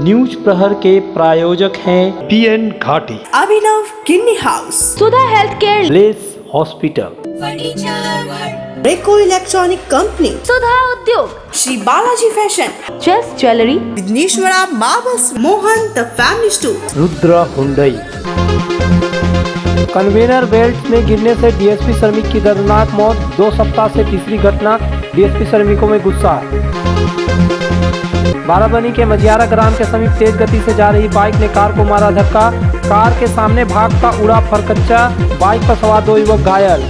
News प्रहर के प्रायोजक हैं PN Ghati, Abhinav kidney house, Sudha health care, bless hospital, Reco electronic company, Sudha Udyog, Shri Balaji fashion, chess jewellery, Vighneshwara marbles, Mohan the family store, Rudra Hyundai. Conveyor belt में गिरने से डीएसपी श्रमिक की दर्दनाक मौत। 2 सप्ताह से तीसरी घटना। डीएसपी श्रमिकों में गुस्सा। बाराबनी के मजियारा ग्राम के समीप तेज गति से जा रही बाइक ने कार को मारा धक्का। कार के सामने भागता उड़ा फरकच्चा। बाइक पर सवार 2 युवक घायल।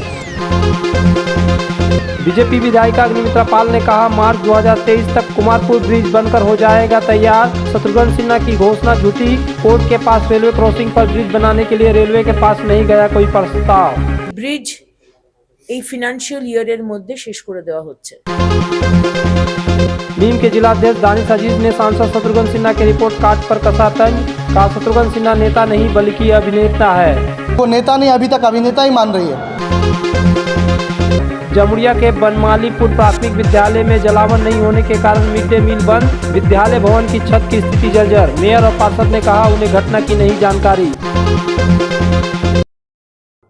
बीजेपी विधायिका अग्निमित्रा पाल ने कहा, मार्च 2023 तक कुमारपुर ब्रिज बनकर हो जाएगा तैयार। शत्रुघ्न सिन्हा की घोषणा झूठी। कोर्ट के पास रेलवे क्रॉसिंग पर ब्रिज बनाने के लिए रेलवे के पास नहीं गया कोई प्रस्ताव। ব্রিজ এই ফিনান্সিয়াল ইয়ারের মধ্যে শেষ করে দেওয়া হচ্ছে। नीम के जिलाध्यक्ष दानिश अजीज ने सांसद शत्रुघ्न सिन्हा के रिपोर्ट कार्ड पर कसा तंज। कहा, शत्रुघ्न सिन्हा नेता नहीं बल्कि अभिनेता है। वो नेता नहीं, अभी तक अभिनेता ही मान रही है। जमुरिया के बनमालीपुर प्राथमिक विद्यालय में जलावन नहीं होने के कारण मिड डे मील बंद। विद्यालय भवन की छत की स्थिति जर्जर। मेयर और पार्षद ने कहा, उन्हें घटना की नहीं जानकारी।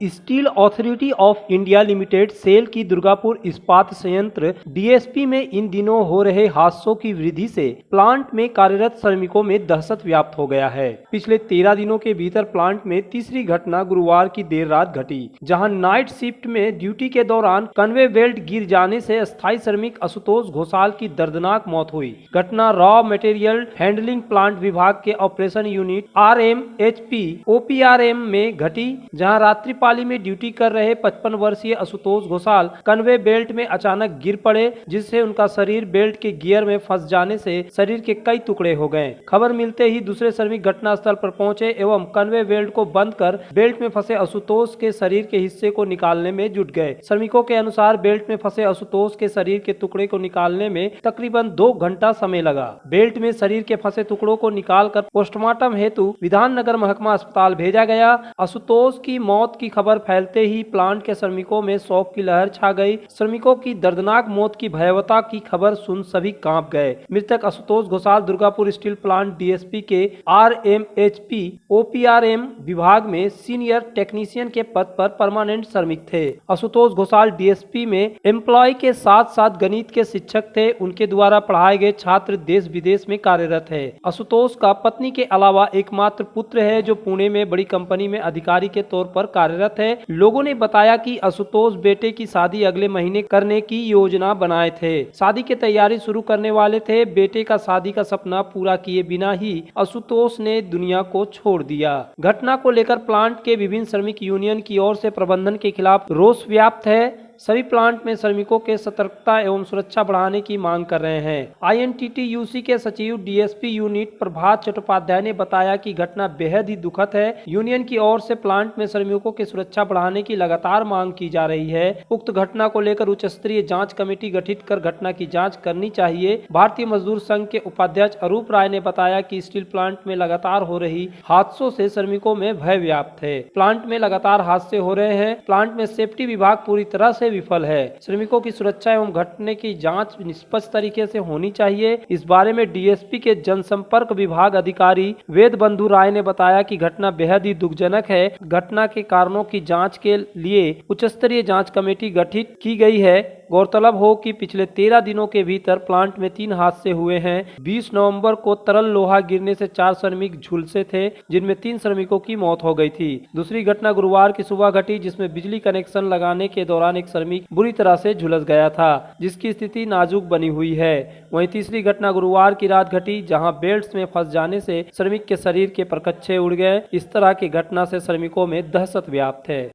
Steel authority of India limited SAIL की दुर्गापुर इस्पात संयंत्र डीएसपी में इन दिनों हो रहे हादसों की वृद्धि से प्लांट में कार्यरत श्रमिकों में दहशत व्याप्त हो गया है। पिछले 13 दिनों के भीतर प्लांट में तीसरी घटना गुरुवार की देर रात घटी, जहां नाइट शिफ्ट में ड्यूटी के दौरान कन्वे बेल्ट गिर जाने से अस्थायी श्रमिक आशुतोष घोषाल की दर्दनाक मौत हुई। घटना रॉ मटेरियल हैंडलिंग प्लांट विभाग के ऑपरेशन यूनिट RMHP OPRM में घटी, जहां रात्रि पाली में ड्यूटी कर रहे 55 वर्षीय आशुतोष घोषाल कन्वे बेल्ट में अचानक गिर पड़े, जिससे उनका शरीर बेल्ट के गियर में फंस जाने से शरीर के कई टुकड़े हो गए। खबर मिलते ही दूसरे श्रमिक घटनास्थल पर पहुंचे एवं कन्वे बेल्ट को बंद कर बेल्ट में फंसे आशुतोष के शरीर के हिस्से को निकालने में जुट गए। श्रमिकों के अनुसार बेल्ट में फंसे आशुतोष के शरीर के टुकड़े को निकालने में तकरीबन 2 घंटा समय लगा। बेल्ट में शरीर के फंसे टुकड़ों को निकालकर पोस्टमार्टम हेतु विधाननगर महकमा अस्पताल भेजा गया। आशुतोष की मौत की खबर फैलते ही प्लांट के श्रमिकों में शोक की लहर छा गई। श्रमिकों की दर्दनाक मौत की भयावहता की खबर सुन सभी कांप गए। मृतक Ashutosh Ghoshal Durgapur steel plant DSP के RMHP OPRM विभाग में सीनियर टेक्नीशियन के पद पर परमानेंट श्रमिक थे। आशुतोष घोषाल डीएसपी में एम्प्लॉय के साथ साथ गणित के शिक्षक थे। उनके द्वारा पढ़ाए गए छात्र देश विदेश में कार्यरत है। आशुतोष का पत्नी के अलावा एकमात्र पुत्र है, जो पुणे में बड़ी कंपनी में अधिकारी के तौर पर कार्यरत है। लोगों ने बताया कि आशुतोष बेटे की शादी अगले महीने करने की योजना बनाए थे। शादी की तैयारी शुरू करने वाले थे। बेटे का शादी का सपना पूरा किए बिना ही आशुतोष ने दुनिया को छोड़ दिया। घटना को लेकर प्लांट के विभिन्न श्रमिक यूनियन की ओर से प्रबंधन के खिलाफ रोष व्याप्त है। सभी प्लांट में श्रमिकों के सतर्कता एवं सुरक्षा बढ़ाने की मांग कर रहे हैं। INTTUC के सचिव डीएसपी यूनिट प्रभात चट्टोपाध्याय ने बताया कि घटना बेहद ही दुखद है। यूनियन की ओर से प्लांट में श्रमिकों की सुरक्षा बढ़ाने की लगातार मांग की जा रही है। उक्त घटना को लेकर उच्च स्तरीय जांच कमेटी गठित कर घटना की जांच करनी चाहिए। भारतीय मजदूर संघ के उपाध्यक्ष अरूप राय ने बताया कि स्टील प्लांट में लगातार हो रही हादसों से श्रमिकों में भय व्याप्त है। प्लांट में लगातार हादसे हो रहे हैं। प्लांट में सेफ्टी विभाग पूरी तरह से विफल है। श्रमिकों की सुरक्षा एवं घटने की जांच निष्पक्ष तरीके से होनी चाहिए। इस बारे में डीएसपी के जनसंपर्क विभाग अधिकारी वेद बंधु राय ने बताया कि घटना बेहद ही दुखजनक है। घटना के कारणों की जांच के लिए उच्च स्तरीय जांच कमेटी गठित की गई है। गौरतलब हो कि पिछले 13 दिनों के भीतर प्लांट में 3 हादसे हुए हैं। 20 नवंबर को तरल लोहा गिरने से 4 श्रमिक झुलसे थे, जिनमें 3 श्रमिकों की मौत हो गई थी। दूसरी घटना गुरुवार की सुबह घटी, जिसमें बिजली कनेक्शन लगाने के दौरान एक श्रमिक बुरी तरह से झुलस गया था, जिसकी स्थिति नाजुक बनी हुई है। वहीं तीसरी घटना गुरुवार की रात घटी, जहां बेल्ट में फंस जाने से श्रमिक के शरीर के परकच्चे उड़ गए। इस तरह की घटना से श्रमिकों में दहशत व्याप्त है।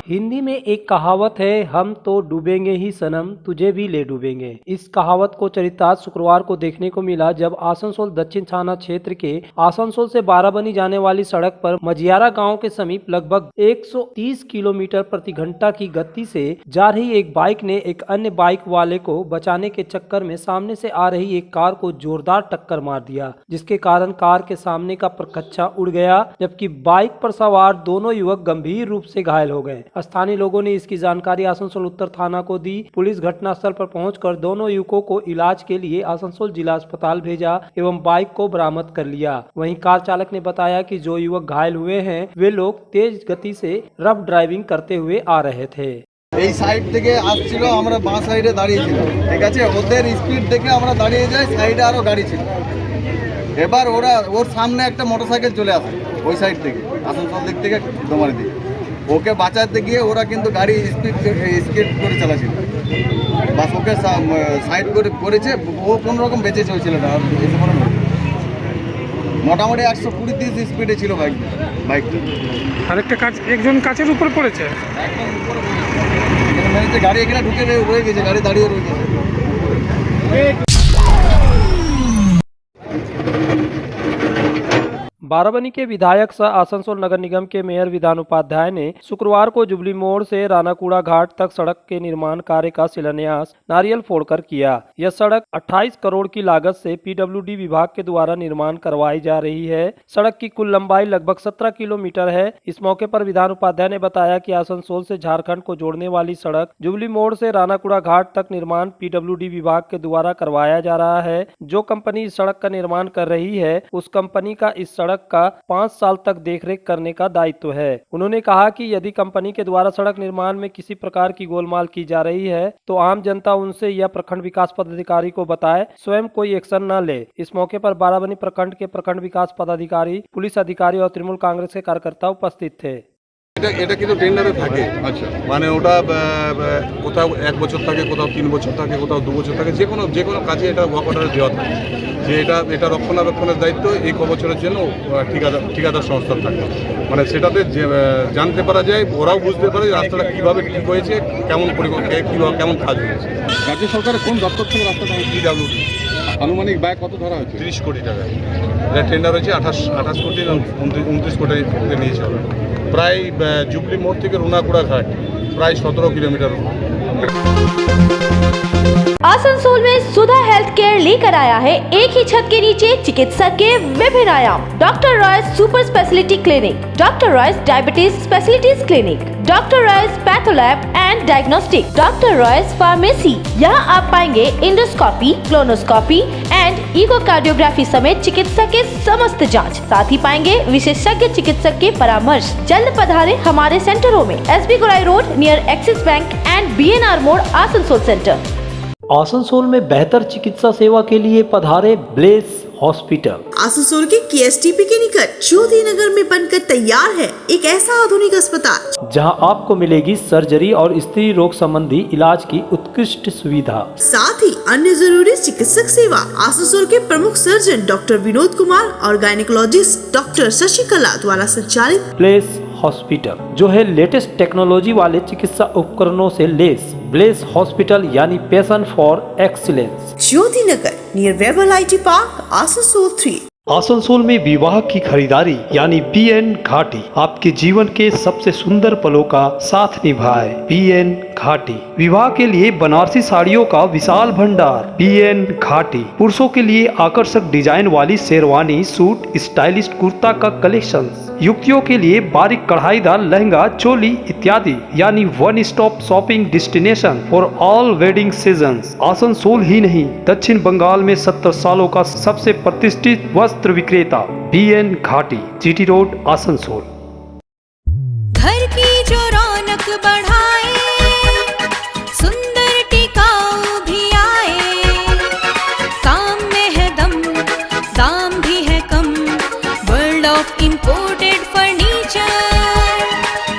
हिंदी में एक कहावत है, हम तो डूबेंगे ही सनम, तुझे भी ले डूबेंगे। इस कहावत को चरितार्थ शुक्रवार को देखने को मिला, जब आसनसोल दक्षिण थाना क्षेत्र के आसनसोल से बाराबनी जाने वाली सड़क पर मजियारा गांव के समीप लगभग 130 किलोमीटर प्रति घंटा की गति से जा रही एक बाइक ने एक अन्य बाइक वाले को बचाने के चक्कर में सामने से आ रही एक कार को जोरदार टक्कर मार दिया, जिसके कारण कार के सामने का परखच्चा उड़ गया, जबकि बाइक पर सवार दोनों युवक गंभीर रूप से घायल हो गए। स्थानीय लोगों ने इसकी जानकारी आसनसोल उत्तर थाना को दी। पुलिस घटनास्थल पर पहुंचकर दोनों युवकों को इलाज के लिए आसनसोल जिला अस्पताल भेजा एवं बाइक को बरामद कर लिया। वहीं कार चालक ने बताया कि जो युवक घायल हुए हैं वे लोग तेज गति से रफ ड्राइविंग करते हुए आ रहे थे। এই সাইড থেকে আসছিল, আমরা বাঁ সাইডে দাঁড়িয়েছিলাম, ঠিক আছে। ওদের স্পিড দেখে আমরা দাঁড়িয়ে যাই, সাইডে আরো গাড়ি ছিল। এবার ওর সামনে একটা মোটরসাইকেল চলে আসে ওই সাইড থেকে, আসানসোল দিক থেকে ডোমারি দিকে। ওকে বাঁচাতে গিয়ে ওরা কিন্তু গাড়ি স্পিড করে চালাচ্ছিল, বাস ওকে সাইড করেছে, ও কোনো রকম বেঁচে চলছিল না। মোটামুটি 120-130 স্পিডে ছিল বাইকটা। আরেকটা একজন কাচের উপর পড়েছে, গাড়ি এখানে ঢুকে রয়ে গেছে, গাড়ি দাঁড়িয়ে রয়ে গেছে। बाराबनी के विधायक सह आसनसोल नगर निगम के मेयर विधान उपाध्याय ने शुक्रवार को जुबली मोड़ से रानाकुड़ा घाट तक सड़क के निर्माण कार्य का शिलान्यास नारियल फोड़कर किया। यह सड़क 28 करोड़ की लागत से पीडब्ल्यूडी विभाग के द्वारा निर्माण करवाई जा रही है। सड़क की कुल लंबाई लगभग 17 किलोमीटर है। इस मौके पर विधान उपाध्याय ने बताया कि आसनसोल से झारखंड को जोड़ने वाली सड़क जुबली मोड़ से रानाकुड़ा घाट तक निर्माण पीडब्ल्यूडी विभाग के द्वारा करवाया जा रहा है। जो कंपनी इस सड़क का निर्माण कर रही है उस कंपनी का इस सड़क का 5 साल तक देखरेख करने का दायित्व है। उन्होंने कहा कि यदि कंपनी के द्वारा सड़क निर्माण में किसी प्रकार की गोलमाल की जा रही है तो आम जनता उनसे या प्रखंड विकास पदाधिकारी को बताए, स्वयं कोई एक्शन न ले। इस मौके पर बाराबनी प्रखंड के प्रखंड विकास पदाधिकारी, पुलिस अधिकारी और तृणमूल कांग्रेस के कार्यकर्ता उपस्थित थे। এটা কিন্তু টেন্ডারে থাকে। আচ্ছা, মানে ওটা কোথাও 1 বছর থাকে, কোথাও 3 বছর থাকে, কোথাও 2 বছর থাকে, যে কোনো কাজে এটা ওয়ার্ক অর্ডারে দেওয়া থাকে যে এটা রক্ষণাবেক্ষণের দায়িত্ব এই ক বছরের জন্য ঠিকাদার সংস্থার থাকে। মানে সেটাতে জানতে পারা যায়, ওরাও বুঝতে পারে রাস্তাটা কীভাবে ঠিক হয়েছে, কেমন কাজ হয়েছে। রাজ্য সরকারের কোন দপ্তর থেকে রাস্তাটা পিডব্লিউডি আনুমানিক ব্যয় কত ধরা হয়েছে? 30 কোটি টাকা। এটা টেন্ডার হয়েছে 28 কোটি 29 কোটি নিয়েছে ওরা। প্রায় जुबली मोड़ থেকে রুনাকুড়া ঘাট প্রায় 17 কিলোমিটার। आसनसोल में सुधा हेल्थ केयर लेकर आया है एक ही छत के नीचे चिकित्सक के विभिन्न आयाम। Doctor Royce super speciality clinic, doctor Royce diabetes specialities clinic, doctor Royce patholab and diagnostic, doctor Royce pharmacy. यहाँ आप पाएंगे इंडोस्कोपी, क्लोनोस्कोपी एंड इकोकार्डियोग्राफी समेत चिकित्सा के समस्त जांच। साथ ही पाएंगे विशेषज्ञ चिकित्सक के परामर्श। जल्द पधारे हमारे सेंटरों में SB Gorai road near axis bank and BNR मोड़ आसनसोल सेंटर। आसनसोल में बेहतर चिकित्सा सेवा के लिए पधारे ब्लेस हॉस्पिटल। आसनसोल के KSTP के निकट ज्योति नगर में बनकर तैयार है एक ऐसा आधुनिक अस्पताल जहां आपको मिलेगी सर्जरी और स्त्री रोग संबंधी इलाज की उत्कृष्ट सुविधा, साथ ही अन्य जरूरी चिकित्सक सेवा। आसनसोल के प्रमुख सर्जन डॉक्टर विनोद कुमार और गायनेकोलॉजिस्ट डॉक्टर शशिकला द्वारा संचालित ब्लेस हॉस्पिटल जो है लेटेस्ट टेक्नोलॉजी वाले चिकित्सा उपकरणों से लेस। ब्लेस हॉस्पिटल यानी passion for excellence, Jyoti Nagar near Webel IT park, Asansol 3। Asansol में विवाह की खरीदारी यानी PN घाटी आपके जीवन के सबसे सुंदर पलों का साथ निभाए। PN घाटी विवाह के लिए बनारसी साड़ियों का विशाल भंडार। PN घाटी पुरुषों के लिए आकर्षक डिजाइन वाली शेरवानी, सूट, स्टाइलिश कुर्ता का कलेक्शन, युवतियों के लिए बारीक कढ़ाईदार लहंगा, चोली इत्यादि, यानी one stop shopping destination for all wedding seasons. Asansol ही नहीं, दक्षिण बंगाल में 70 सालों का सबसे प्रतिष्ठित वस्त्र विक्रेता PN घाटी, GT रोड, आसनसोल। घर की जो रौनक बढ़ाए, सुंदर टिकाऊ भी आए, काम में है दम, दाम भी है कम, world of imported furniture,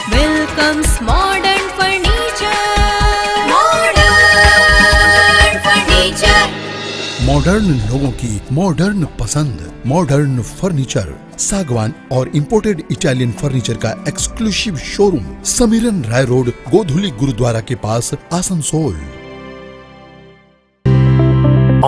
welcomes modern furniture, modern furniture. Modern लोगों की मॉडर्न पसंद, मॉडर्न फर्नीचर, सागवान और इंपोर्टेड इटालियन फर्नीचर का exclusive showroom, Samiran Rai road, Godhuli Gurudwara के पास, आसनसोल।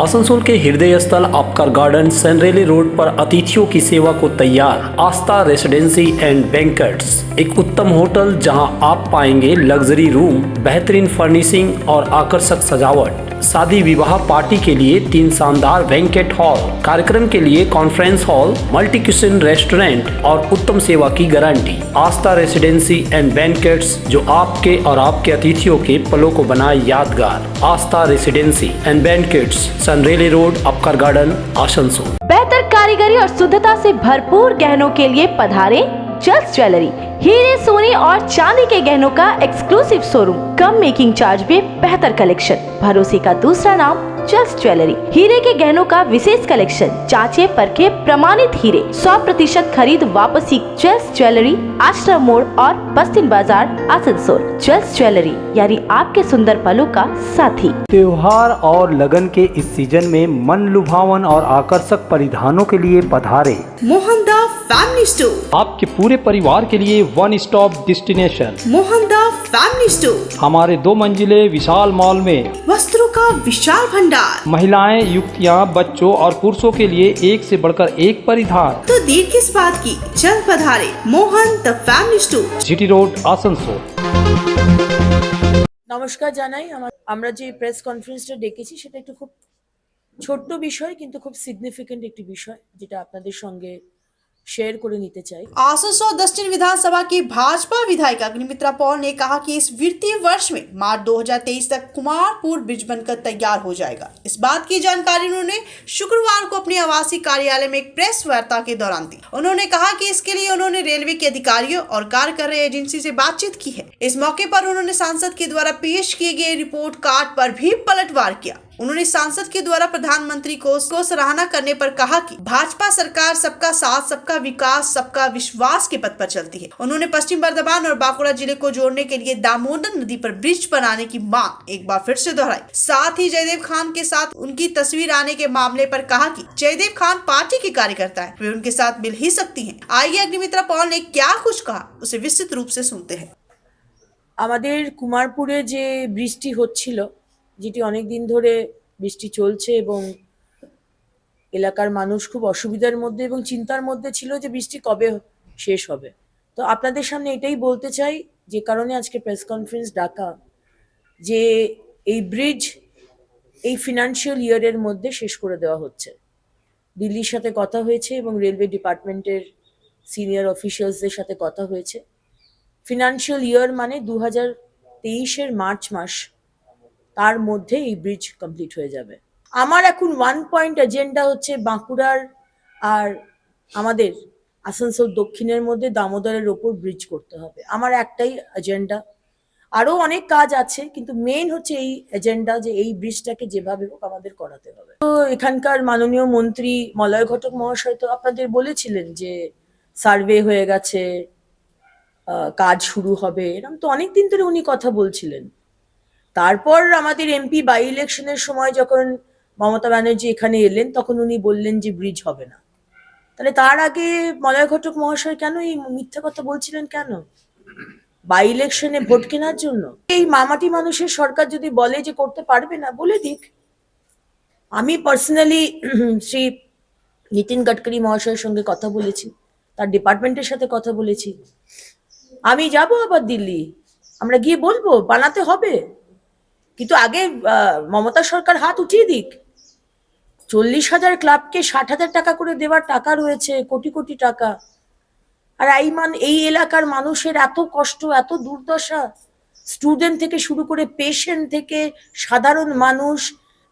आसनसोल के हृदय स्थल आपका गार्डन सनरेली रोड पर अतिथियों की सेवा को तैयार आस्था रेसिडेंसी एंड बैंक्वेट्स, एक उत्तम होटल जहां आप पाएंगे लग्जरी रूम, बेहतरीन फर्निशिंग और आकर्षक सजावट। शादी विवाह पार्टी के लिए 3 शानदार बैंकेट हॉल, कार्यक्रम के लिए conference hall, multi kitchen restaurant और उत्तम सेवा की guarantee. Aastha residency and banquets, जो आपके और आपके अतिथियों के पलों को बनाए यादगार। Astha residency and banquets, Senraleigh road, Upkar garden, Asansol. बेहतर कारीगरी और शुद्धता से भरपूर गहनों के लिए पधारे जल्स ज्वेलरी। हीरे, सोने और चांदी के गहनों का एक्सक्लूसिव शोरूम, कम मेकिंग चार्ज में बेहतर कलेक्शन। भरोसे का दूसरा नाम जल्स ज्वेलरी। हीरे के गहनों का विशेष कलेक्शन, जांचे परखे प्रमाणित हीरे, 100% खरीद वापसी। जल्स ज्वेलरी, आश्रम मोड़ और बस्तिन बाजार, आसनसोल। जल्स ज्वेलरी यानी आपके सुंदर पलों का साथी। त्योहार और लगन के इस सीजन में मन लुभावन और आकर्षक परिधानों के लिए पधारे मोहनदा फैमिली स्टोर। आपके पूरे परिवार के लिए one stop destination Mohanda family store हमारे 2 मंजिले विशाल मॉल में वस्त्रों का विशाल भंडार। महिलाएं, युवतियां, बच्चों और पुरुषों के लिए एक से बढ़कर एक परिधान। तो देर किस बात की, जल्द पधारे Mohan the family store, GT road, Asansol. নমস্কার জানাই। আমরা যে প্রেস কনফারেন্সটা ডেকেছি সেটা একটু খুব ছোট্ট বিষয়, কিন্তু খুব সিগনিফিকেন্ট একটি বিষয়, যেটা আপনাদের সঙ্গে शेयर করে নিতে চাই। आसनसोल दक्षिण विधानसभा की भाजपा विधायक अग्निमित्रा पॉल ने कहा कि इस वित्तीय वर्ष में मार्च 2023 तक कुमारपुर ब्रिज बनकर तैयार हो जाएगा। इस बात की जानकारी उन्होंने शुक्रवार को अपने आवासीय कार्यालय में एक प्रेस वार्ता के दौरान दी। उन्होंने कहा कि इसके लिए उन्होंने रेलवे के अधिकारियों और कार्य कर रहे एजेंसी से बातचीत की है। इस मौके पर उन्होंने सांसद के द्वारा पेश किए गए रिपोर्ट कार्ड पर भी पलटवार किया। उन्होंने सांसद के द्वारा प्रधानमंत्री को सराहना करने पर कहा कि भाजपा सरकार सबका साथ, सबका विकास, सबका विश्वास के पथ पर चलती है। उन्होंने पश्चिम बर्धमान और बांकुड़ा जिले को जोड़ने के लिए दामोदर नदी पर ब्रिज बनाने की मांग एक बार फिर से दोहराई। साथ ही जयदेव खान के साथ उनकी तस्वीर आने के मामले पर कहा कि जयदेव खान पार्टी के कार्यकर्ता है, वे उनके साथ मिल ही सकती हैं। आइए अग्निमित्रा पॉल ने क्या कुछ कहा उसे विस्तृत रूप से सुनते हैं। আমাদের কুমারপুরে যে বৃষ্টি হচ্ছিল, যেটি অনেক দিন ধরে বৃষ্টি চলছে এবং এলাকার মানুষ খুব অসুবিধার মধ্যে এবং চিন্তার মধ্যে ছিল যে বৃষ্টি কবে শেষ হবে। তো আপনাদের সামনে এটাই বলতে চাই, যে কারণে আজকে প্রেস কনফারেন্স ডাকা, যে এই ব্রিজ এই ফিনান্সিয়াল ইয়ারের মধ্যে শেষ করে দেওয়া হচ্ছে। দিল্লির সাথে কথা হয়েছে এবং রেলওয়ে ডিপার্টমেন্টের সিনিয়র অফিসিয়ালসদের সাথে কথা হয়েছে। ফিনান্সিয়াল ইয়ার মানে 2023-এর মার্চ মাস, তার মধ্যে এই ব্রিজ কমপ্লিট হয়ে যাবে। আমার এখন 1 পয়েন্ট এজেন্ডা হচ্ছে বাঁকুড়ার আর আমাদের আসানসোল দক্ষিণের মধ্যে দামোদরের ওপর ব্রিজ করতে হবে। আমার একটাই এজেন্ডা, আরও অনেক কাজ আছে, কিন্তু মেইন হচ্ছে এই এজেন্ডা, যে এই ব্রিজটাকে যেভাবে হোক আমাদের করাতে হবে। তো এখানকার মাননীয় মন্ত্রী মলয় ঘটক মহাশয় তো আপনাদের বলেছিলেন যে সার্ভে হয়ে গেছে, কাজ শুরু হবে, এরকম তো অনেক দিন ধরে উনি কথা বলছিলেন। তারপর আমাদের এমপি বাই ইলেকশনের সময় যখন মমতা ব্যানার্জি এখানে এলেন, তখন উনি বললেন যে ব্রিজ হবে না। তাহলে তার আগে মলয় ঘটক মহাশয় কেন এই মিথ্যা কথা বলছিলেন? কেন? বাই ইলেকশনে ভোট কেনার জন্য? এই মামাটি মানুষের সরকার যদি বলে যে করতে পারবে না, বলে দিক। আমি পার্সোনালি শ্রী নীতিন গডকরি মহাশয়ের সঙ্গে কথা বলেছি, তার ডিপার্টমেন্টের সাথে কথা বলেছি। আমি যাব আবার দিল্লি, আমরা গিয়ে বলবো বানাতে হবে, কিন্তু আগে মমতা সরকার হাত উঠিয়ে দিক। 40,000 ক্লাবকে 60,000 টাকা করে দেওয়ার টাকা রয়েছে, কোটি কোটি টাকা। আর এই এলাকার মানুষের এত কষ্ট, এত দুর্দশা, স্টুডেন্ট থেকে শুরু করে পেশেন্ট থেকে সাধারণ মানুষ,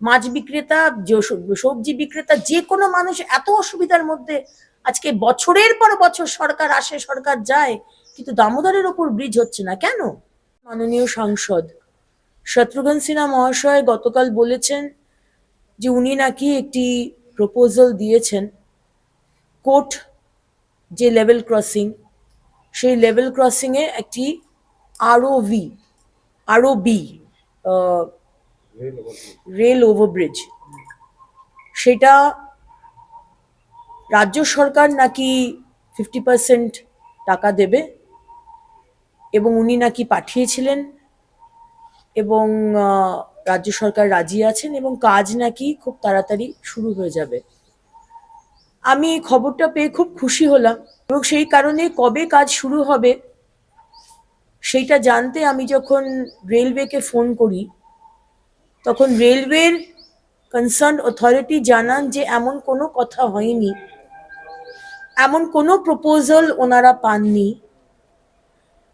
মাছ বিক্রেতা, সবজি বিক্রেতা, যে কোনো মানুষ এত অসুবিধার মধ্যে আজকে বছরের পর বছর সরকার আসে, সরকার যায়, কিন্তু দামোদরের ওপর ব্রিজ হচ্ছে না কেন? মাননীয় সাংসদ শত্রুঘ্ন সিনহা মহাশয় গতকাল বলেছেন যে উনি নাকি একটি প্রপোজাল দিয়েছেন, কোর্ট যে লেভেল ক্রসিং, সেই লেভেল ক্রসিংয়ে একটি আরওবি রেল ওভারব্রিজ, সেটা রাজ্য সরকার নাকি 50% টাকা দেবে এবং উনি নাকি পাঠিয়েছিলেন, এবং রাজ্য সরকার রাজি আছেন এবং কাজ নাকি খুব তাড়াতাড়ি শুরু হয়ে যাবে। আমি এই খবরটা পেয়ে খুব খুশি হলাম এবং সেই কারণে কবে কাজ শুরু হবে সেইটা জানতে আমি যখন রেলওয়েকে ফোন করি তখন রেলওয়ের কনসার্ন অথরিটি জানান যে এমন কোনো কথা হয়নি, এমন কোনো প্রপোজাল ওনারা পাননি।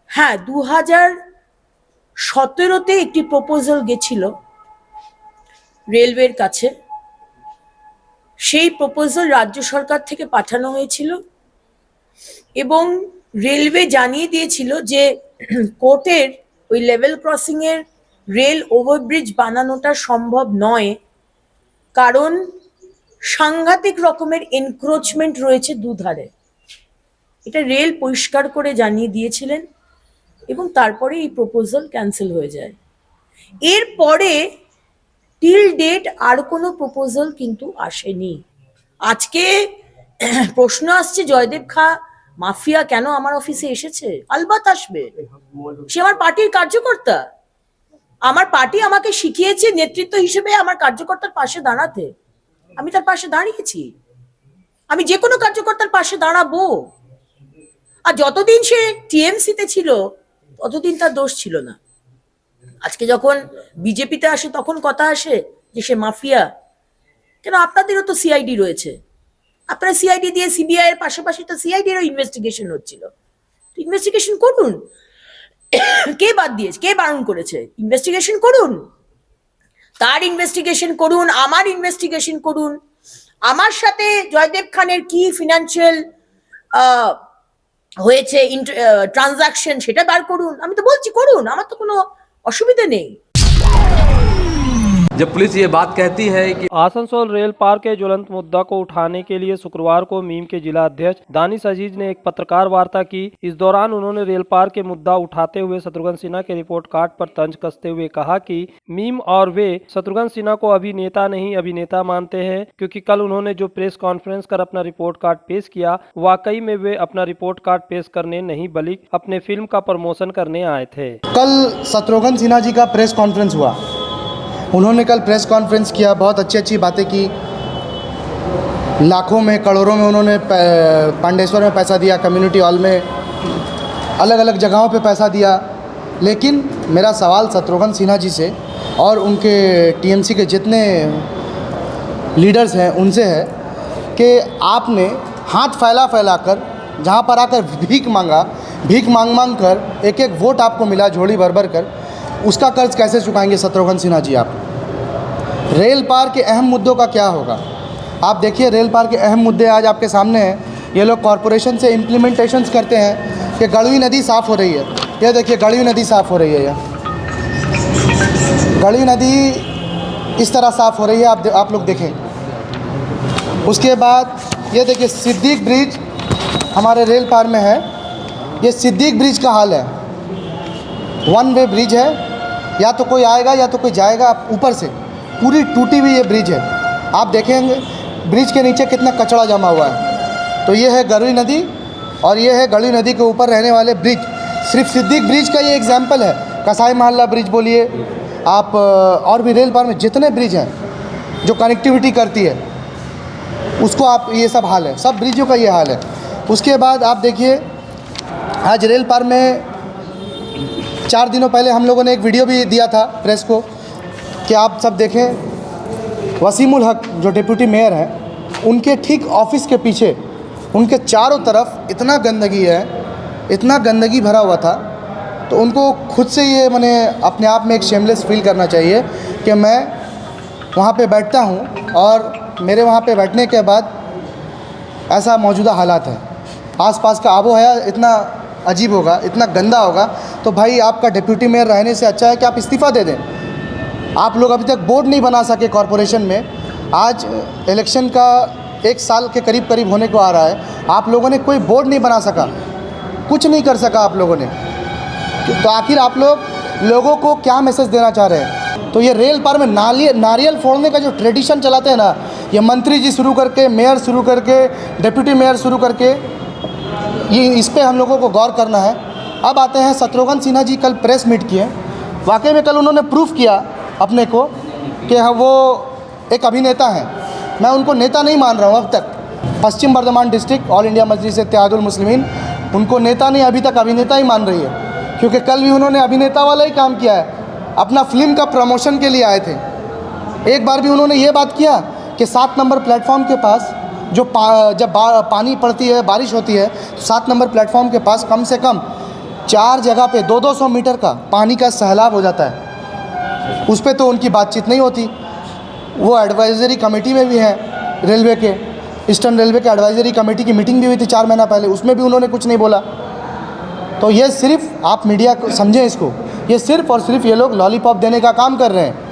হ্যাঁ, 2017-তে একটি প্রপোজাল গেছিল রেলওয়ের কাছে, সেই প্রপোজাল রাজ্য সরকার থেকে পাঠানো হয়েছিল এবং রেলওয়ে জানিয়ে দিয়েছিল যে কোর্টের ওই লেভেল ক্রসিং এর রেল ওভারব্রিজ বানানোটা সম্ভব নয়, কারণ সাংঘাতিক রকমের এনক্রোচমেন্ট রয়েছে দুধারে। এটা রেল পরিষ্কার করে জানিয়ে দিয়েছিলেন এবং তারপরে এই প্রপোজাল ক্যান্সেল হয়ে যায়। এরপরে টিল ডেট আর কোনো প্রপোজাল কিন্তু আসেনি। আজকে প্রশ্ন আসছে জয়দেব খা মাফিয়া কেন আমার অফিসে এসেছে? আলবাত আসবে, সে আমার পার্টির কার্যকর্তা। আমার পার্টি আমাকে শিখিয়েছে নেতৃত্ব হিসেবে আমার কার্যকর্তার পাশে দাঁড়াতে, আমি তার পাশে দাঁড়িয়েছি, আমি যে কোনো কার্যকর্তার পাশে দাঁড়াবো। আর যতদিন সে টিএমসিতে ছিল ততদিন তার দোষ ছিল না। আজকে যখন বিজেপিতে আসে তখন কথা আসে যে সে মাফিয়া। কেন, আপনাদেরও তো সিআইডি রয়েছে, আপনারা সিআইডি দিয়ে সিবিআই এর পাশাপাশি তো সিআইডিরও ইনভেস্টিগেশন হচ্ছিল। ইনভেস্টিগেশন করুন, কে বাদ দিয়েছে, কে বারণ করেছে? ইনভেস্টিগেশন করুন, তার ইনভেস্টিগেশন করুন, আমার ইনভেস্টিগেশন করুন, আমার সাথে জয়দেব খানের কি ফিনান্সিয়াল হয়েছে ট্রানজাকশন সেটা বার করুন। আমি তো বলছি করুন, আমার তো কোনো অসুবিধা নেই। जब पुलिस ये बात कहती है कि आसनसोल रेल पार के ज्वलंत मुद्दा को उठाने के लिए शुक्रवार को मीम के जिला अध्यक्ष दानिश अजीज ने एक पत्रकार वार्ता की। इस दौरान उन्होंने रेल पार के मुद्दा उठाते हुए शत्रुघ्न सिन्हा के रिपोर्ट कार्ड पर तंज कसते हुए कहा कि मीम और वे शत्रुघ्न सिन्हा को अभी नेता नहीं अभिनेता मानते हैं, क्योंकि कल उन्होंने जो प्रेस कॉन्फ्रेंस कर अपना रिपोर्ट कार्ड पेश किया, वाकई में वे अपना रिपोर्ट कार्ड पेश करने नहीं बल्कि अपने फिल्म का प्रमोशन करने आए थे। कल शत्रुघ्न सिन्हा जी का प्रेस कॉन्फ्रेंस हुआ, उन्होंने कल प्रेस कॉन्फ्रेंस किया, बहुत अच्छी अच्छी बातें की, लाखों में करोड़ों में उन्होंने पांडेश्वर में पैसा दिया, कम्युनिटी हॉल में, अलग अलग जगहों पे पैसा दिया। लेकिन मेरा सवाल शत्रुघ्न सिन्हा जी से और उनके टीएमसी के जितने लीडर्स हैं उनसे है कि आपने हाथ फैला फैला कर जहाँ पर आकर भीख मांगा, भीख मांग कर एक एक वोट आपको मिला झोली भर भर कर, उसका कर्ज कैसे चुकाएंगे शत्रुघ्न सिन्हा जी आप? रेल पार के अहम मुद्दों का क्या होगा? आप देखिए रेल पार के अहम मुद्दे आज आपके सामने हैं। ये लोग कॉरपोरेशन से इम्प्लीमेंटेशंस करते हैं कि गड़वी नदी साफ़ हो रही है। ये देखिए गड़वी नदी साफ़ हो रही है, यह गड़वी नदी इस तरह साफ़ हो रही है, आप लोग देखें। उसके बाद ये देखिए सिद्दीक ब्रिज हमारे रेल पार में है, ये सिद्दीक ब्रिज का हाल है। वन वे ब्रिज है, या तो कोई आएगा या तो कोई जाएगा। ऊपर से पूरी टूटी हुई ये ब्रिज है, आप देखेंगे ब्रिज के नीचे कितना कचरा जमा हुआ है। तो ये है गड़वी नदी और ये है गड़वी नदी के ऊपर रहने वाले ब्रिज। सिर्फ सिद्दीक ब्रिज का ये एग्जाम्पल है, कसाई महल्ला ब्रिज बोलिए आप, और भी रेल पार में जितने ब्रिज हैं जो कनेक्टिविटी करती है उसको आप, ये सब हाल है, सब ब्रिजों का ये हाल है। उसके बाद आप देखिए आज रेल पार में 4 दिनों पहले हम लोगों ने एक वीडियो भी दिया था प्रेस को कि आप सब देखें, वसीमुल हक जो डिप्टी मेयर हैं उनके ठीक ऑफिस के पीछे उनके चारों तरफ इतना गंदगी है, इतना गंदगी भरा हुआ था। तो उनको खुद से ये मैंने अपने आप में एक शेमलेस फील करना चाहिए कि मैं वहाँ पे बैठता हूँ और मेरे वहाँ पे बैठने के बाद ऐसा मौजूदा हालात है, आसपास का आबो हया इतना अजीब होगा, इतना गंदा होगा। तो भाई आपका डिप्टी मेयर रहने से अच्छा है कि आप इस्तीफ़ा दे दें। आप लोग अभी तक बोर्ड नहीं बना सके कॉरपोरेशन में, आज इलेक्शन का 1 साल के करीब करीब होने को आ रहा है, आप लोगों ने कोई बोर्ड नहीं बना सका, कुछ नहीं कर सका आप लोगों ने। तो आखिर आप लोगों को क्या मैसेज देना चाह रहे हैं? तो ये रेल पार में नारियल फोड़ने का जो ट्रेडिशन चलाते हैं ना, ये मंत्री जी शुरू करके, मेयर शुरू करके, डिप्टी मेयर शुरू करके, ये इस पे हम लोगों को गौर करना है। अब आते हैं शत्रुघ्न सिन्हा जी कल प्रेस मीट किए, वाकई में कल उन्होंने प्रूफ किया अपने को कि वो एक अभिनेता हैं। मैं उनको नेता नहीं मान रहा हूँ अब तक। पश्चिम बर्धमान डिस्ट्रिक्ट ऑल इंडिया मजलिस इत्तेहादुल मुस्लिमीन उनको नेता नहीं, अभी तक अभिनेता ही मान रही है, क्योंकि कल भी उन्होंने अभिनेता वाला ही काम किया है। अपना फिल्म का प्रमोशन के लिए आए थे। एक बार भी उन्होंने ये बात किया कि 7 नंबर प्लेटफॉर्म के पास जो जब पानी पड़ती है, बारिश होती है, तो 7 नंबर प्लेटफॉर्म के पास कम से कम 4 जगह पे 200-200 मीटर का पानी का सैलाब हो जाता है। उस पर तो उनकी बातचीत नहीं होती। वो एडवाइजरी कमेटी में भी हैं रेलवे के, ईस्टर्न रेलवे के एडवाइजरी कमेटी की मीटिंग भी हुई थी 4 महीना पहले, उसमें भी उन्होंने कुछ नहीं बोला। तो ये सिर्फ आप मीडिया को समझें इसको, ये सिर्फ और सिर्फ ये लोग लॉलीपॉप देने का काम कर रहे हैं।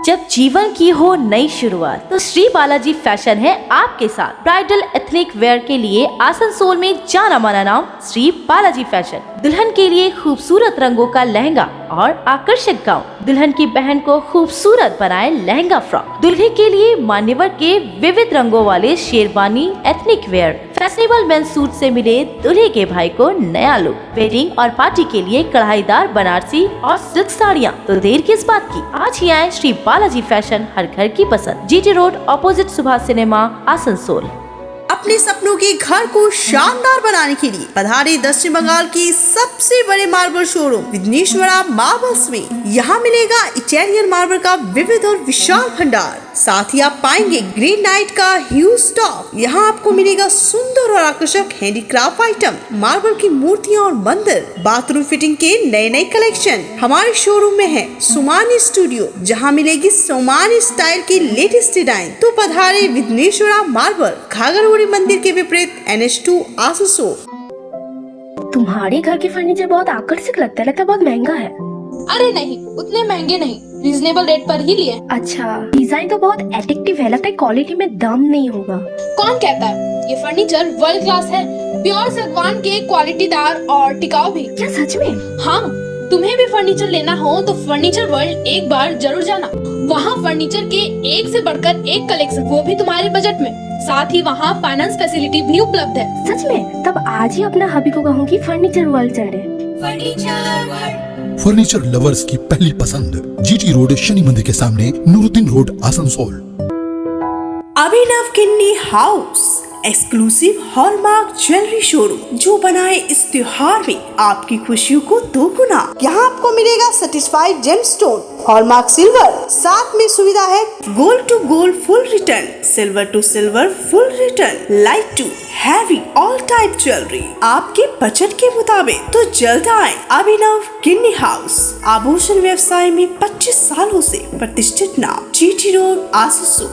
जब जीवन की हो नई शुरुआत तो श्री बालाजी फैशन है आपके साथ। ब्राइडल एथनिक वेयर के लिए आसनसोल में जाना माना नाम श्री बालाजी फैशन। दुल्हन के लिए खूबसूरत रंगों का लहंगा और आकर्षक गाउन, दुल्हन की बहन को खूबसूरत बनाए लहंगा फ्रॉक, दुल्हे के लिए मान्यवर के विविध रंगों वाले sherwani ethnic wear, fashionable men's suit से मिले दूल्हे के भाई को नया लुक, वेडिंग और पार्टी के लिए कढ़ाईदार बनारसी और सिल्क साड़ियाँ। तो देर किस बात की, आज ही आए श्री बालाजी फैशन, हर घर की पसंद, GT road opposite Subhash cinema, Asansol. अपने सपनों के घर को शानदार बनाने के लिए पधारे दक्षिण बंगाल की सबसे बड़े मार्बल शोरूम विघ्नेश्वरा मार्बल्स में। यहाँ मिलेगा इटालियन मार्बल का विविध और विशाल भंडार, साथ ही आप पाएंगे ग्रेनाइट का ह्यूज स्टॉक। यहाँ आपको मिलेगा सुंदर और आकर्षक हैंडीक्राफ्ट आइटम, मार्बल की मूर्तियाँ और मंदिर, बाथरूम फिटिंग के नए नए कलेक्शन। हमारे शोरूम में है सोमानी स्टूडियो, जहाँ मिलेगी सोमानी स्टाइल की लेटेस्ट डिजाइन। तो पधारे विघ्नेश्वरा मार्बल, घाघरगुड़ी मंदिर के विपरीत NH2 आसनसोल। तुम्हारे घर के फर्नीचर बहुत आकर्षक लगता है बहुत महंगा है। अरे नहीं, उतने महंगे नहीं, रीजनेबल रेट पर ही लिए। अच्छा, डिजाइन तो बहुत एट्रैक्टिव है, लगता है क्वालिटी में दम नहीं होगा। कौन कहता है? ये फर्नीचर वर्ल्ड क्लास है, प्योर सागवान के, क्वालिटीदार और टिकाऊ भी। क्या सच में? हाँ, तुम्हें भी फर्नीचर लेना हो तो फर्नीचर वर्ल्ड एक बार जरूर जाना। वहाँ फर्नीचर के एक से बढ़कर एक कलेक्शन, वो भी तुम्हारे बजट में। साथ ही वहाँ फाइनेंस फैसिलिटी भी उपलब्ध है। सच में? तब आज ही अपना हबी को कहूँगी फर्नीचर वर्ल्ड चले। फर्नीचर लवर्स की पहली पसंद, जीटी रोड शनि मंदिर के सामने, Nooruddin road, Asansol. Abhinav Kinni house, exclusive hallmark jewellery showroom, जो बनाए इस त्योहार में आपकी खुशियों को दोगुना। यहाँ आपको मिलेगा सर्टिफाइड जेमस्टोन, हॉलमार्क सिल्वर, साथ में सुविधा है gold to gold full return, silver to silver full return, light to heavy all type jewellery आपके बजट के मुताबिक। तो जल्द आए अभिनव किन्नी हाउस, आभूषण व्यवसाय में 25 सालों से प्रतिष्ठित नाम, जीटी रोड, आसनसोल।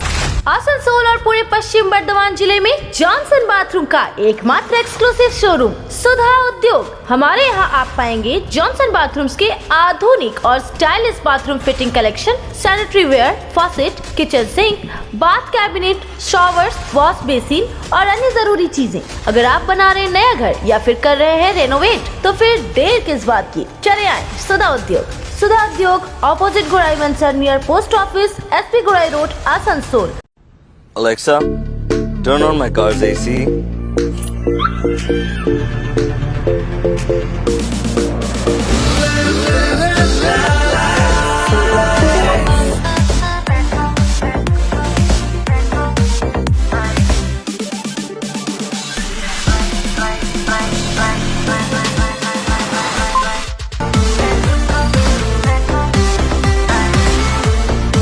आसनसोल और पूरे पश्चिम बर्धमान जिले में जॉनसन बाथरूम का एकमात्र एक्सक्लूसिव शोरूम सुधा उद्योग। हमारे यहाँ आप पाएंगे जॉनसन बाथरूम्स के आधुनिक और stylish bathroom fitting collection, sanitary wear, faucet, kitchen sink, bath cabinet, showers, wash basin और अन्य जरूरी चीजें। अगर आप बना रहे नया घर या फिर कर रहे हैं रेनोवेट, तो फिर देर किस बात की, चले आए सुधा उद्योग। सुधा उद्योग ऑपोजिट गुराई मंसर नियर पोस्ट ऑफिस, SP गुराई road, Asansol. Alexa, turn on my car's AC.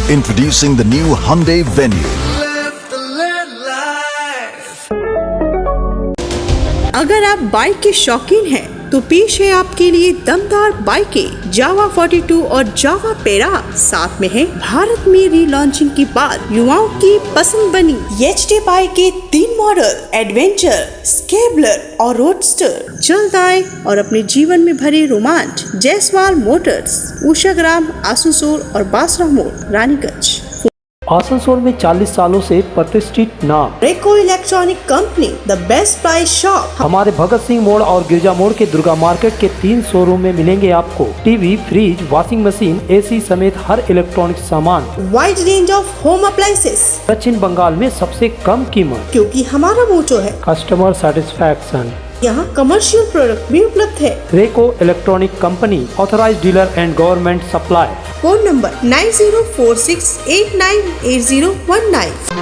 Introducing the new Hyundai Venue. अगर आप बाइक के शौकीन हैं, तो पेश है आपके लिए दमदार बाइकें, जावा 42 और जावा पेरा। साथ में है भारत में रीलॉन्चिंग के बाद युवाओं की पसंद बनी HD बाइक के 3 मॉडल, एडवेंचर, स्केबलर और रोडस्टर। जल्द आए और अपने जीवन में भरे रोमांच। जायसवाल मोटर्स, उषाग्राम, आसनसोल और बासरा मोड़, रानीगंज। आसनसोल में 40 सालों से प्रतिष्ठित नाम रेको electronic company, the best price shop. हमारे भगत सिंह मोड़ और गिरजा मोड़ के दुर्गा मार्केट के 3 शोरूम में मिलेंगे आपको TV, fridge, washing machine, AC समेत हर इलेक्ट्रॉनिक सामान। Wide range of home appliances. दक्षिण बंगाल में सबसे कम कीमत, क्योंकि हमारा मोटो है कस्टमर सेटिस्फैक्शन। यहाँ कमर्शियल प्रोडक्ट भी उपलब्ध है। Reco electronic company, authorised dealer and government supply. Phone number 9046898019।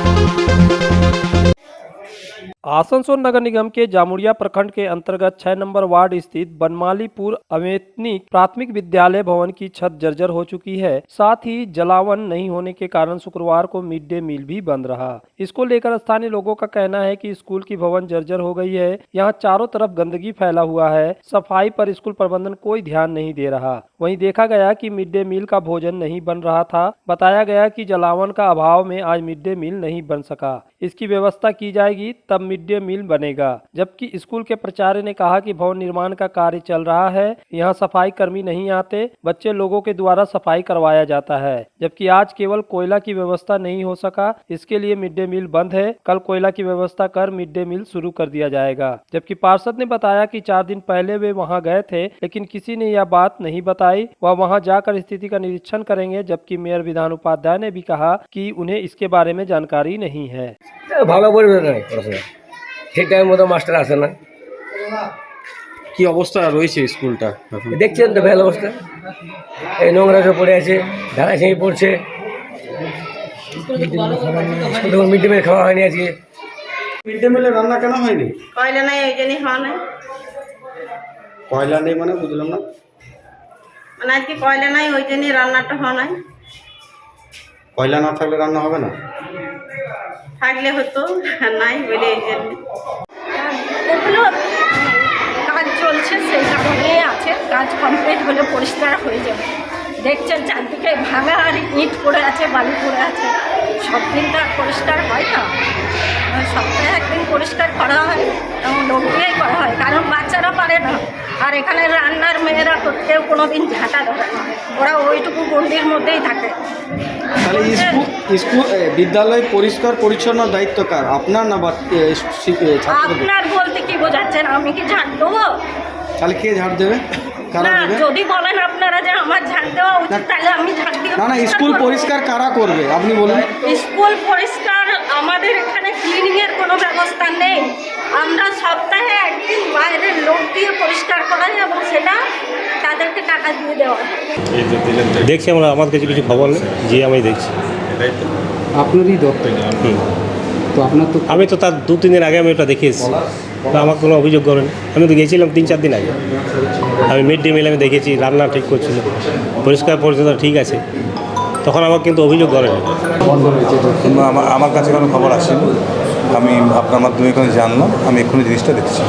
Asansol नगर निगम के जामुड़िया प्रखंड के अंतर्गत 6 नंबर वार्ड स्थित बनमालीपुर अवैतनिक प्राथमिक विद्यालय भवन की छत जर्जर हो चुकी है। साथ ही जलावन नहीं होने के कारण शुक्रवार को मिड डे मील भी बंद रहा। इसको लेकर स्थानीय लोगों का कहना है कि स्कूल की भवन जर्जर हो गई है। यहाँ चारों तरफ गंदगी फैला हुआ है। सफाई पर स्कूल प्रबंधन कोई ध्यान नहीं दे रहा। वहीं देखा गया कि मिड डे मील का भोजन नहीं बन रहा था। बताया गया कि जलावन का अभाव में आज मिड डे मील नहीं बन सका। इसकी व्यवस्था की जाएगी तब मिड डे मील बनेगा। जबकि स्कूल के प्राचार्य ने कहा कि भवन निर्माण का कार्य चल रहा है, यहाँ सफाई कर्मी नहीं आते, बच्चे लोगों के द्वारा सफाई करवाया जाता है। जबकि आज केवल कोयला की व्यवस्था नहीं हो सका, इसके लिए मिड डे मील बंद है। कल कोयला की व्यवस्था कर मिड डे मील शुरू कर दिया जाएगा। जबकि पार्षद ने बताया कि 4 दिन पहले वे वहाँ गए थे, लेकिन किसी ने यह बात नहीं बताई। वह वहाँ जाकर स्थिति का निरीक्षण करेंगे। जबकि मेयर विधान उपाध्याय ने भी कहा कि उन्हें इसके बारे में जानकारी नहीं है। ভালো পরিবেশ নাই, ঠিক টাইম মতো মাস্টার আসে না। কি অবস্থা রয়েছে স্কুলটা? দেখছেন তো ভালো অবস্থা, এই নোংরা সব পড়ে আছে, ঢালাই সেই পড়ছে। মিড ডে মিল খাওয়া হয়নি আজকে। মিড ডে মিলে রান্না কেন হয়নি? কয়লা নাই, ওই জন্যই খাওয়া নাই। কয়লা নেই মানে বুঝলাম না। মানে আজকে কয়লা নাই, ওই জন্যই রান্নাটা হওয়া নাই। কয়লা না থাকলে রান্না হবে না? থাকলে হতো, নাই বলে এই জন্য। ওগুলো কাজ চলছে, সেই কারণে আছে। কাজ কমপ্লিট হলে পরিষ্কার হয়ে যাবে। দেখছেন চারদিকে ভাঙা আর ইট পড়ে আছে, বালি পড়ে আছে। সব দিন তো আর পরিষ্কার হয় না, সপ্তাহে একদিন পরিষ্কার করা হয় এবং লোক দিয়েই করা হয়, কারণ বাচ্চারা পারে না। আর এখানে রান্নার মেয়েরা কেউ কোনো দিন ঝাঁটা ধরে না, ওরা ওইটুকু গন্ডির মধ্যেই থাকে। তাহলে স্কুল বিদ্যালয় পরিষ্কার পরিচ্ছন্ন দায়িত্ব কার, আপনার না আপনার বলতে কি বোঝাচ্ছেন? আমি কি ঝাঁট দেবো? তাহলে কে ঝাড় দেবে? কারা না, দেবে? যদি বলেন আপনারা যে আমার ঝাঁট দেওয়া উচিত, তাহলে আমি ঝাঁট দিয়ে। না না, স্কুল পরিষ্কার কারা করবে আপনি বলুন। স্কুল পরিষ্কার আমাদের এখানে ক্লিনিং এর কোনো ব্যবস্থা নেই। আমরা সপ্তাহে একদিন বাইরের লোক দিয়ে পরিষ্কার করাই এবং সেটা তাদেরকে টাকা দিয়ে দেওয়া হয়। দেখছি আমরা, আমার কাছে কিছু খবর নেই, যে আমি দেখছি। আপনারই দপ্তর। তো আপনার তো আমি তো তার 2-3 দিন আগে আমি ওটা দেখে এসেছি, তো আমাকে কোনো অভিযোগ করেনি। আমি তো গেছিলাম 3-4 দিন আগে। আমি মিড ডে মিল আমি দেখেছি, রান্না ঠিক করছিল, পরিষ্কার পরিচ্ছন্নতা ঠিক আছে, তখন আমাকে কিন্তু অভিযোগ করেনি। আমার কাছে কোনো খবর আসেনি। আমি আপনার মাধ্যমে এখানে জানলাম, আমি এক্ষুনি জিনিসটা দেখছি।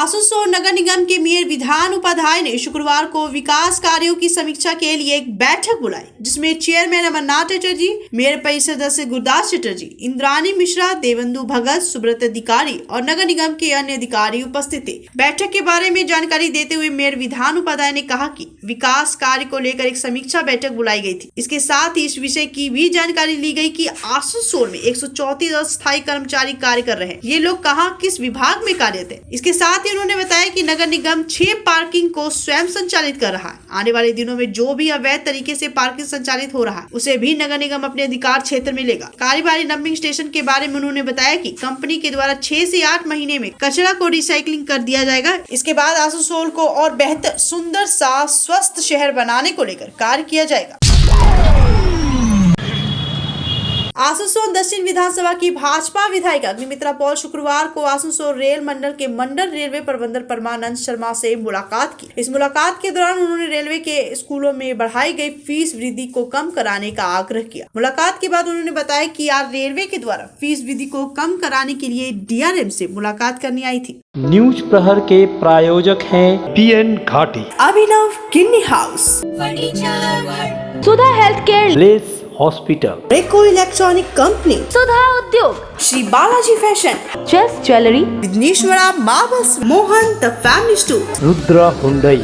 आसनसोल नगर निगम के मेयर विधान उपाध्याय ने शुक्रवार को विकास कार्यों की समीक्षा के लिए एक बैठक बुलाई, जिसमें चेयरमैन अमरनाथ चटर्जी, मेयर परिषद सदस्य गुरदास चटर्जी, इंद्रानी मिश्रा, देवेंदु भगत, सुब्रत अधिकारी और नगर निगम के अन्य अधिकारी उपस्थित थे। बैठक के बारे में जानकारी देते हुए मेयर विधान उपाध्याय ने कहा कि विकास कार्य को लेकर एक समीक्षा बैठक बुलाई गई थी। इसके साथ ही इस विषय की भी जानकारी ली गई कि आसनसोल में 134 अस्थायी कर्मचारी कार्य कर रहे हैं। ये लोग कहाँ किस विभाग में कार्यरत है। इसके साथ ही उन्होंने बताया कि नगर निगम 6 पार्किंग को स्वयं संचालित कर रहा है। आने वाले दिनों में जो भी अवैध तरीके से पार्किंग संचालित हो रहा है, उसे भी नगर निगम अपने अधिकार क्षेत्र में लेगा। कार्यवाही डंपिंग स्टेशन के बारे में उन्होंने बताया कि कंपनी के द्वारा 6 से 8 महीने में कचरा को रिसाइकलिंग कर दिया जाएगा। इसके बाद आसनसोल को और बेहतर, सुंदर, साफ, स्वस्थ शहर बनाने को लेकर कार्य किया जाएगा। आसनसोल दक्षिण विधानसभा की भाजपा विधायक अग्निमित्रा पॉल शुक्रवार को आसनसोल रेल मंडल के मंडल रेलवे प्रबंधक परमानंद शर्मा से मुलाकात की। इस मुलाकात के दौरान उन्होंने रेलवे के स्कूलों में बढ़ाई गई फीस वृद्धि को कम कराने का आग्रह किया। मुलाकात के बाद उन्होंने बताया कि आज रेलवे के द्वारा फीस वृद्धि को कम कराने के लिए डीआरएम से मुलाकात करने आई थी। न्यूज प्रहर के प्रायोजक हैं PN Ghati, Abhinav kidney house, Sudha health care, bless hospital, Reco electronic company, Sudha Udyog, Shri Balaji fashion, chess jewellery, Vighneshwara marbles, Mohan the family store, Rudra Hyundai,